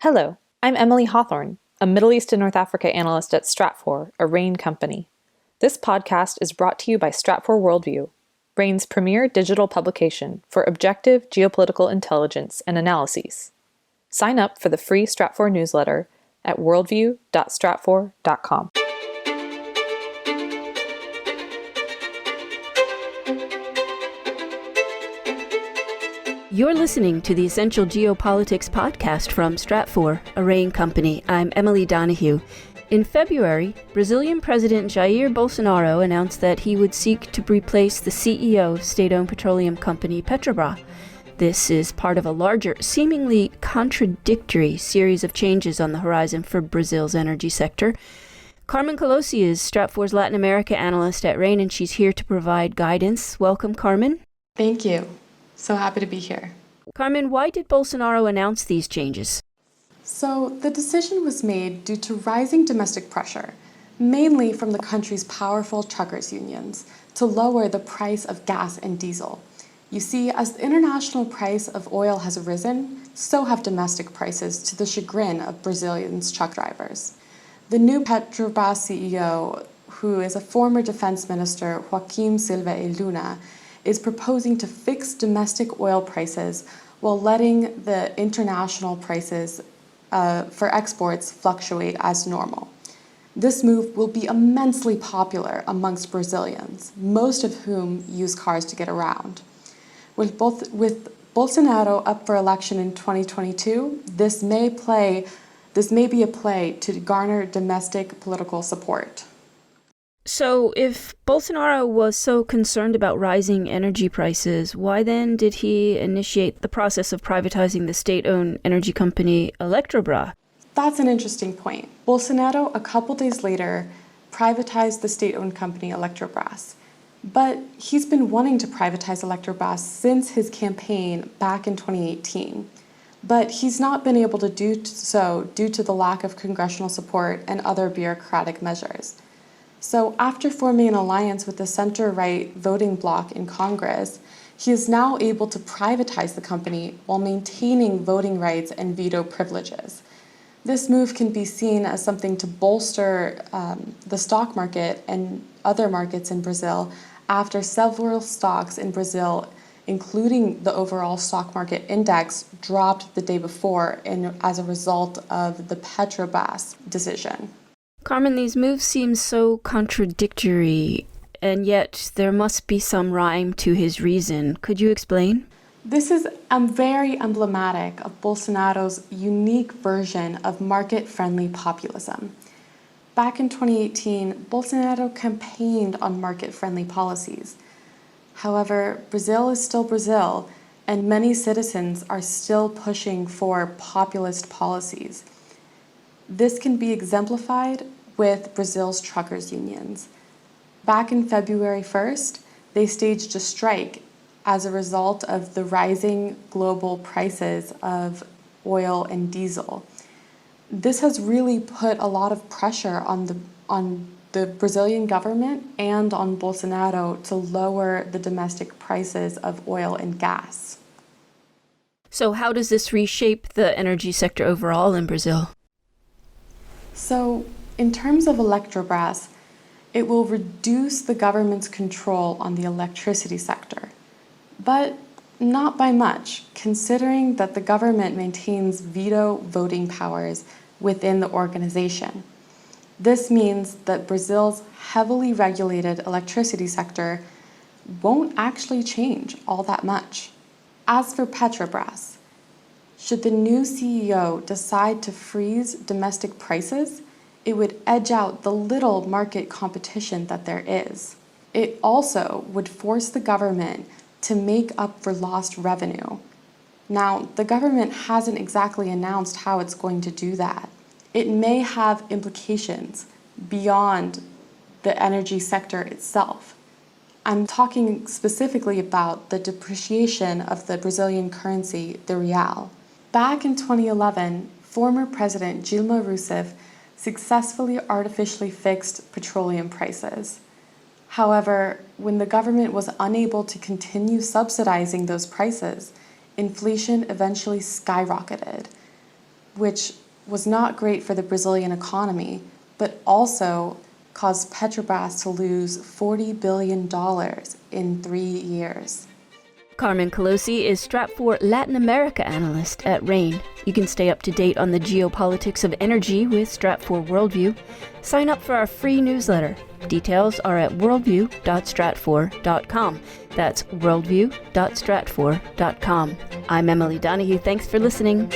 Hello, I'm Emily Hawthorne, a Middle East and North Africa analyst at Stratfor, a RANE company. This podcast is brought to you by Stratfor Worldview, RANE's premier digital publication for objective geopolitical intelligence and analyses. Sign up for the free Stratfor newsletter at worldview.stratfor.com. You're listening to the Essential Geopolitics podcast from Stratfor, a RANE company. I'm Emily Donahue. In February, Brazilian President Jair Bolsonaro announced that he would seek to replace the CEO of state-owned petroleum company Petrobras. This is part of a larger, seemingly contradictory series of changes on the horizon for Brazil's energy sector. Carmen Colosi is Stratfor's Latin America analyst at RANE, and she's here to provide guidance. Welcome, Carmen. Thank you. So happy to be here. Carmen, why did Bolsonaro announce these changes? So the decision was made due to rising domestic pressure, mainly from the country's powerful truckers' unions, to lower the price of gas and diesel. You see, as the international price of oil has risen, so have domestic prices, to the chagrin of Brazilians' truck drivers. The new Petrobras CEO, who is a former defense minister, Joaquim Silva e Luna, is proposing to fix domestic oil prices while letting the international prices for exports fluctuate as normal. This move will be immensely popular amongst Brazilians, most of whom use cars to get around. With Bolsonaro up for election in 2022, this may be a play to garner domestic political support. So if Bolsonaro was so concerned about rising energy prices, why then did he initiate the process of privatizing the state-owned energy company Eletrobras? That's an interesting point. Bolsonaro, a couple days later, privatized the state-owned company Eletrobras. But he's been wanting to privatize Eletrobras since his campaign back in 2018. But he's not been able to do so due to the lack of congressional support and other bureaucratic measures. So after forming an alliance with the center-right voting bloc in Congress, he is now able to privatize the company while maintaining voting rights and veto privileges. This move can be seen as something to bolster the stock market and other markets in Brazil after several stocks in Brazil, including the overall stock market index, dropped the day before as a result of the Petrobras decision. Carmen, these moves seem so contradictory, and yet there must be some rhyme to his reason. Could you explain? This is very emblematic of Bolsonaro's unique version of market-friendly populism. Back in 2018, Bolsonaro campaigned on market-friendly policies. However, Brazil is still Brazil, and many citizens are still pushing for populist policies. This can be exemplified with Brazil's truckers' unions. Back in February 1st, they staged a strike as a result of the rising global prices of oil and diesel. This has really put a lot of pressure on the Brazilian government and on Bolsonaro to lower the domestic prices of oil and gas. So how does this reshape the energy sector overall in Brazil? So, in terms of Eletrobras, it will reduce the government's control on the electricity sector, but not by much, considering that the government maintains veto voting powers within the organization. This means that Brazil's heavily regulated electricity sector won't actually change all that much. As for Petrobras, should the new CEO decide to freeze domestic prices, it would edge out the little market competition that there is. It also would force the government to make up for lost revenue. Now, the government hasn't exactly announced how it's going to do that. It may have implications beyond the energy sector itself. I'm talking specifically about the depreciation of the Brazilian currency, the real. Back in 2011, former President Dilma Rousseff successfully artificially fixed petroleum prices. However, when the government was unable to continue subsidizing those prices, inflation eventually skyrocketed. which was not great for the Brazilian economy, but also caused Petrobras to lose $40 billion in 3 years. Carmen Colosi is Stratfor Latin America analyst at RANE. You can stay up to date on the geopolitics of energy with Stratfor Worldview. Sign up for our free newsletter. Details are at worldview.stratfor.com. That's worldview.stratfor.com. I'm Emily Donahue. Thanks for listening.